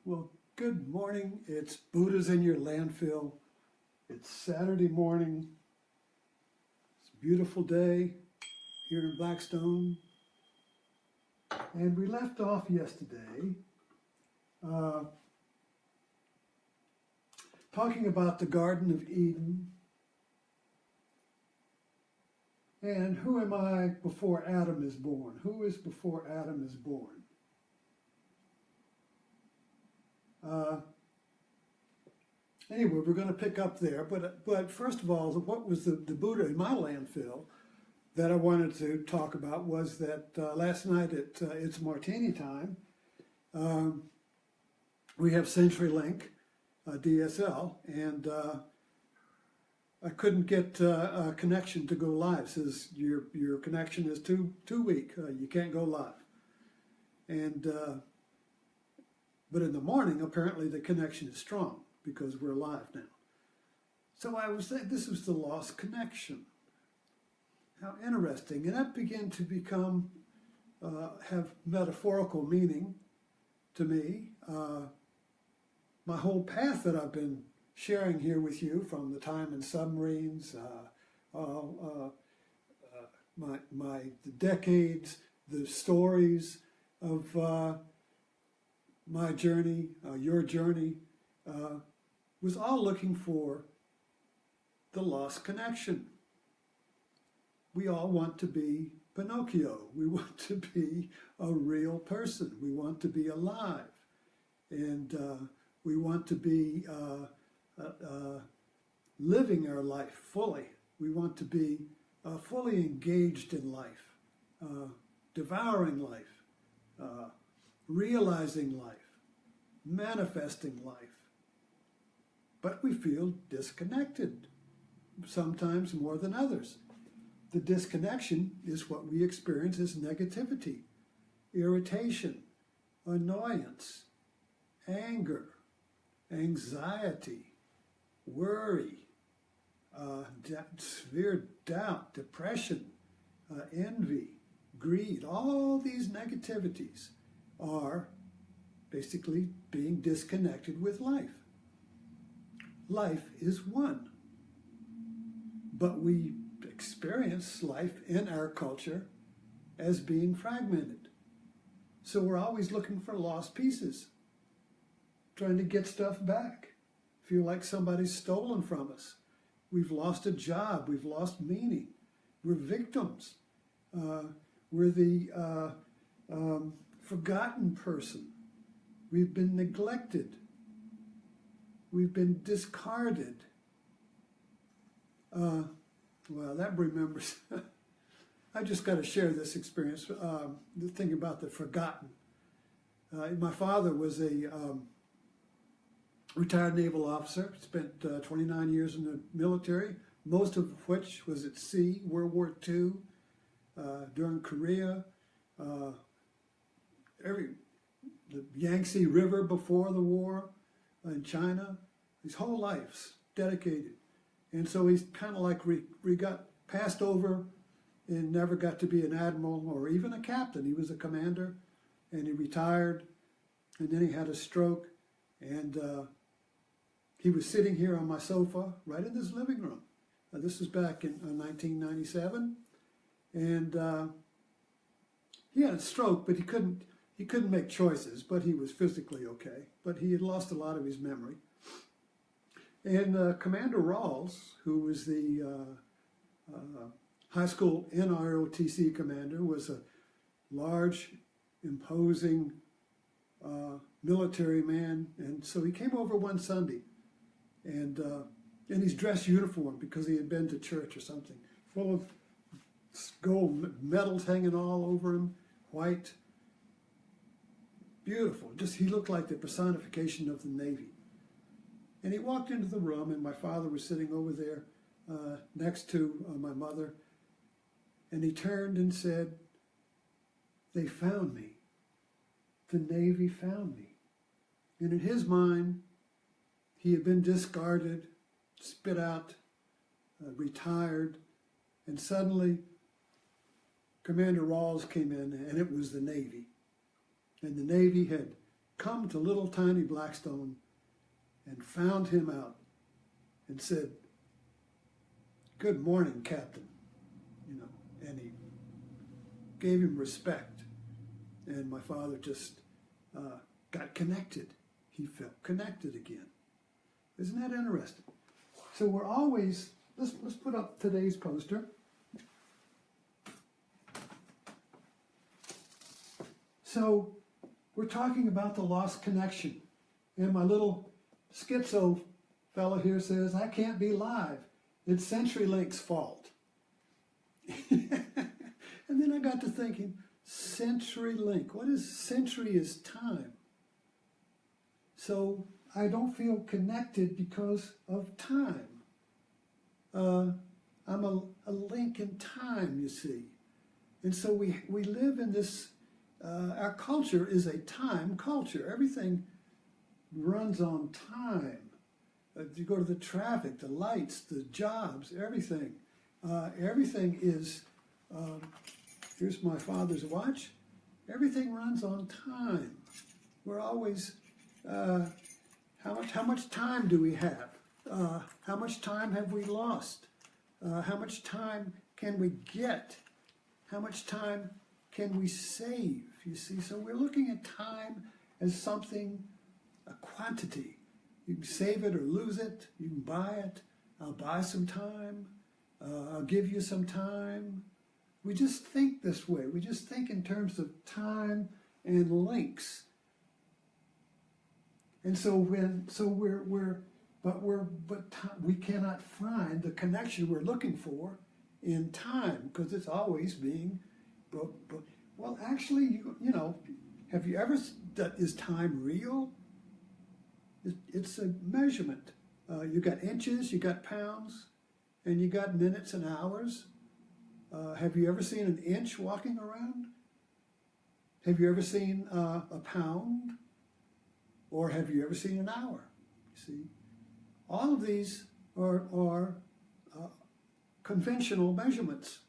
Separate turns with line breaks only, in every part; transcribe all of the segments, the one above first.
Well, good morning. It's Buddha's in your landfill. It's Saturday morning. It's a beautiful day here in Blackstone. And we left off yesterday uh, talking about the Garden of Eden and who am I before Adam is born? Who is before Adam is born? Anyway, we're going to pick up there, but first of all, what was the Buddha in my landfill that I wanted to talk about was that last night at It's Martini Time, we have CenturyLink DSL, and I couldn't get a connection to go live. It says your connection is too weak. You can't go live. And but in the morning, apparently the connection is strong because we're live now. So I was saying this was the lost connection. How interesting. And that began to become, have metaphorical meaning to me. My whole path that I've been sharing here with you, from the time in submarines, the decades, the stories of my journey, your journey, was all looking for the lost connection. We all want to be Pinocchio. We want to be a real person. We want to be alive. And we want to be living our life fully. We want to be fully engaged in life, devouring life, realizing life, manifesting life. But we feel disconnected, sometimes more than others. The disconnection is what we experience as negativity, irritation, annoyance, anger, anxiety, worry, severe doubt, depression, envy, greed. All these negativities are basically being disconnected with life. Life is one, but we experience life in our culture as being fragmented. So we're always looking for lost pieces, trying to get stuff back. Feel like somebody's stolen from us. We've lost a job. We've lost meaning. We're victims. We're the forgotten person. We've been neglected. We've been discarded. Well, that remembers. I just got to share this experience, the thing about the forgotten. My father was a retired naval officer, spent 29 years in the military, most of which was at sea, World War II, during Korea, the Yangtze River before the war in China. His whole life's dedicated. And so he's kind of like got passed over and never got to be an admiral or even a captain. He was a commander, and he retired, and then he had a stroke, and he was sitting here on my sofa right in this living room. This was back in 1997, and he had a stroke, but he couldn't make choices, but he was physically okay. But he had lost a lot of his memory. And Commander Rawls, who was the high school NROTC commander, was a large, imposing military man. And so he came over one Sunday, and in his dress uniform, because he had been to church or something, full of gold medals hanging all over him, white, beautiful. Just he looked like the personification of the Navy. And he walked into the room, and my father was sitting over there next to my mother. And he turned and said, "They found me. The Navy found me." And in his mind, he had been discarded, spit out, retired, and suddenly Commander Rawls came in, and it was the Navy. And the Navy had come to little tiny Blackstone and found him out and said, "Good morning, Captain," and he gave him respect. And my father just got connected. He felt connected again. Isn't that interesting? So we're always, let's put up today's poster. So we're talking about the lost connection. And my little schizo fellow here says, "I can't be live. It's CenturyLink's fault." And then I got to thinking, CenturyLink, what is century is time. So I don't feel connected because of time. I'm a link in time, you see. And so we live in this, our culture is a time culture. Everything runs on time. You go to the traffic, the lights, the jobs, everything. Everything is, here's my father's watch. Everything runs on time. We're always, how much time do we have? How much time have we lost? How much time can we get? How much time can we save? You see, so we're looking at time as something, a quantity. You can save it or lose it. You can buy it. I'll buy some time. I'll give you some time. We just think this way. We just think in terms of time and links. And so we cannot find the connection we're looking for in time because it's always being broke. Well, actually, have you ever, is time real? It's a measurement. You got inches, you got pounds, and you got minutes and hours. Have you ever seen an inch walking around? Have you ever seen a pound? Or have you ever seen an hour? You see, all of these are conventional measurements,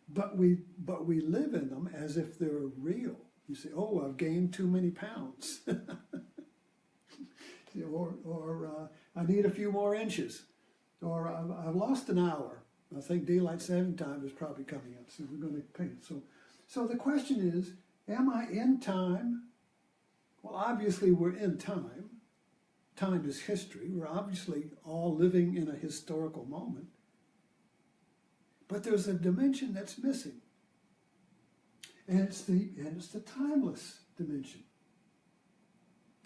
but we live in them as if they're real. You say, "Oh, I've gained too many pounds," or I need a few more inches, or I've lost an hour. I think daylight saving time is probably coming up, so we're going to pay it. So the question is, am I in time? Well, obviously we're in time. Time is history. We're obviously all living in a historical moment. But there's a dimension that's missing. And it's the timeless dimension.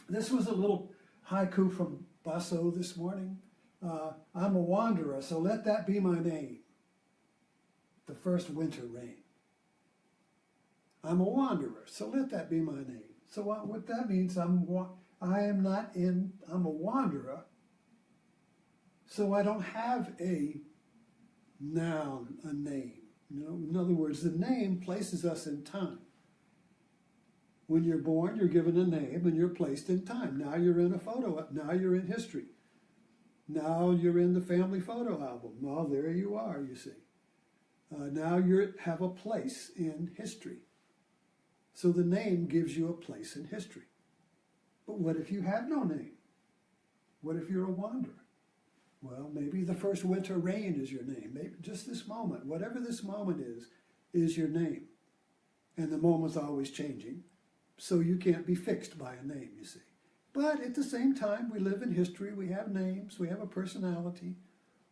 This was a little haiku from Basso this morning. I'm a wanderer, so let that be my name. The first winter rain. I'm a wanderer, so let that be my name. So what that means, I'm a wanderer, so I don't have a noun, a name. In other words, the name places us in time. When you're born, you're given a name and you're placed in time. Now you're in a photo, now you're in history. Now you're in the family photo album. Well, there you are, you see. Now you have a place in history. So the name gives you a place in history. But what if you have no name? What if you're a wanderer? Well, maybe the first winter rain is your name. Maybe just this moment, whatever this moment is your name. And the moment's always changing, so you can't be fixed by a name, you see. But at the same time, we live in history, we have names, we have a personality,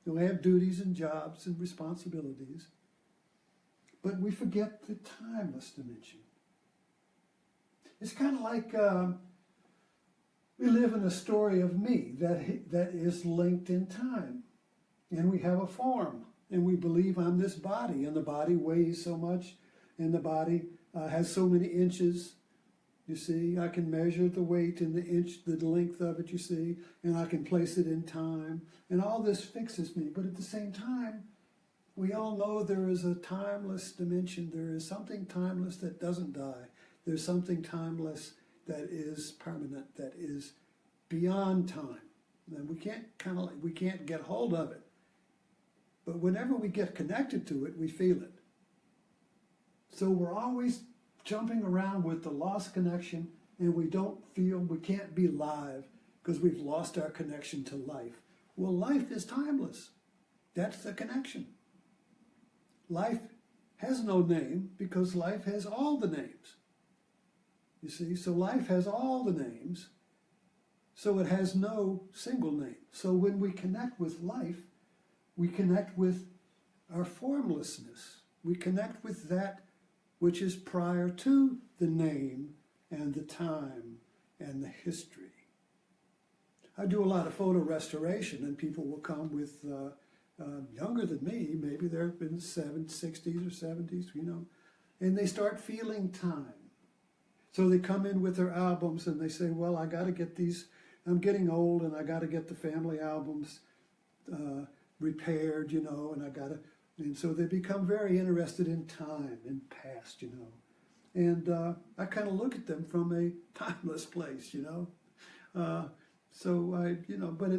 we have duties and jobs and responsibilities. But we forget the timeless dimension. It's kind of like we live in a story of me that is linked in time. And we have a form, and we believe I'm this body, and the body weighs so much, and the body has so many inches. You see, I can measure the weight and the length of it, you see, and I can place it in time. And all this fixes me. But at the same time, we all know there is a timeless dimension. There is something timeless that doesn't die. There's something timeless that is permanent, that is beyond time. And we can't get hold of it. But whenever we get connected to it, we feel it. So we're always jumping around with the lost connection and we don't feel we can't be live because we've lost our connection to life. Well, life is timeless. That's the connection. Life has no name because life has all the names. You see, so life has all the names, so it has no single name. So when we connect with life, we connect with our formlessness. We connect with that which is prior to the name and the time and the history. I do a lot of photo restoration, and people will come with younger than me, maybe they're in the 60s or 70s, you know, and they start feeling time. So they come in with their albums and they say, well, I got to get these, I'm getting old and I got to get the family albums repaired, you know, and I got to, and so they become very interested in time and past, you know. And I kind of look at them from a timeless place, you know. So I, you know, but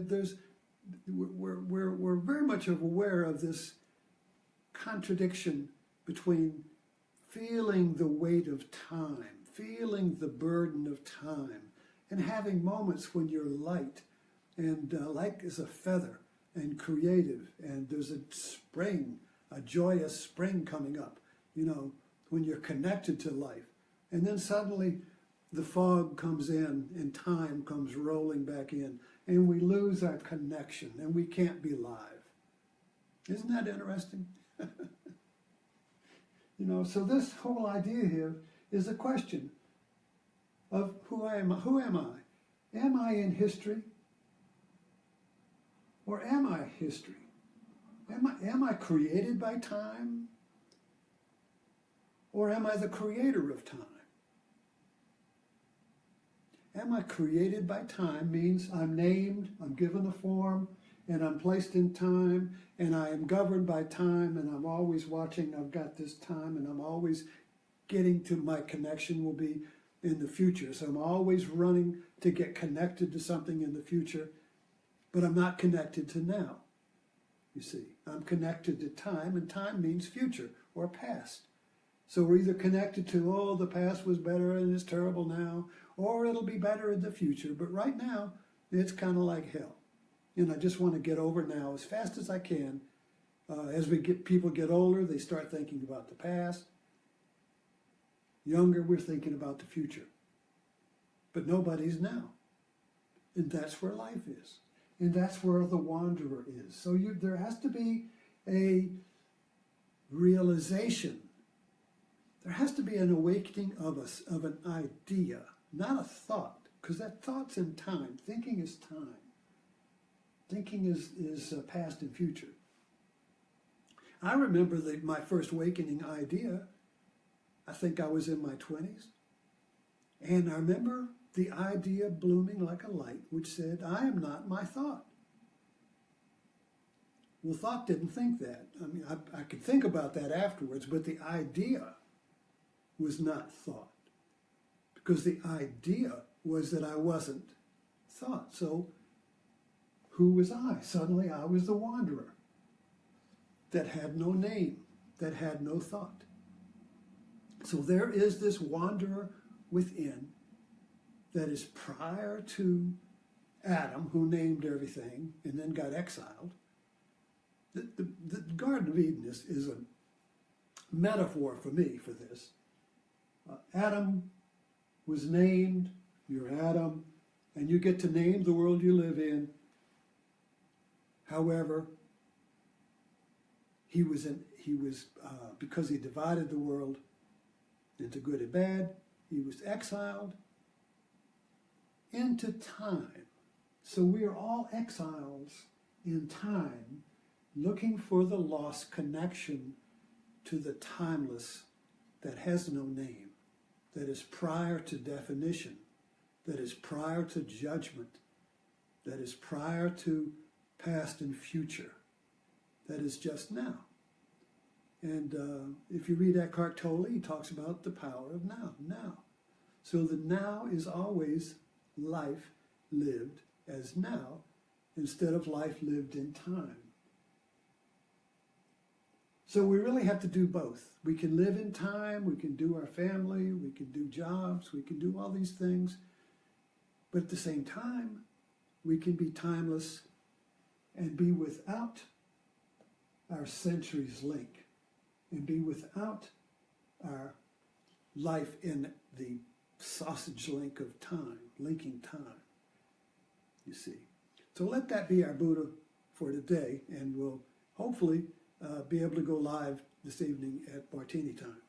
we're very much aware of this contradiction between feeling the weight of time, feeling the burden of time, and having moments when you're light and light as a feather and creative, and there's a spring, a joyous spring coming up, you know, when you're connected to life. And then suddenly the fog comes in and time comes rolling back in, and we lose our connection and we can't be live. Isn't that interesting? You know, so this whole idea here is a question of who am I? Who am I? Am I in history? Or am I history? Am I created by time? Or am I the creator of time? Am I created by time means I'm named, I'm given a form, and I'm placed in time, and I am governed by time, and I'm always watching, I've got this time, and I'm always getting to my connection will be in the future. So I'm always running to get connected to something in the future, but I'm not connected to now. You see, I'm connected to time, and time means future or past. So we're either connected to, oh, the past was better and it's terrible now, or it'll be better in the future. But right now, it's kind of like hell. And I just want to get over now as fast as I can. As people get older, they start thinking about the past. Younger, we're thinking about the future. But nobody's now. And that's where life is. And that's where the wanderer is. So there has to be a realization. There has to be an awakening of an idea, not a thought, because that thought's in time. Thinking is time. Thinking is past and future. I remember my first awakening idea, I think I was in my 20s, and I remember the idea blooming like a light, which said, I am not my thought. Well, thought didn't think that. I mean, I could think about that afterwards, but the idea was not thought. Because the idea was that I wasn't thought. So who was I? Suddenly I was the wanderer that had no name, that had no thought. So there is this wanderer within that is prior to Adam, who named everything and then got exiled. The Garden of Eden is a metaphor for me for this. Adam was named, you're Adam, and you get to name the world you live in. However, he was because he divided the world into good and bad, he was exiled into time. So we are all exiles in time, looking for the lost connection to the timeless that has no name, that is prior to definition, that is prior to judgment, that is prior to past and future, that is just now. And if you read Eckhart Tolle, he talks about the power of now. So the now is always life lived as now, instead of life lived in time. So we really have to do both. We can live in time, we can do our family, we can do jobs, we can do all these things. But at the same time, we can be timeless and be without our centuries link and be without our life in the sausage link of time, linking time, you see. So let that be our Buddha for today, and we'll hopefully be able to go live this evening at Martini time.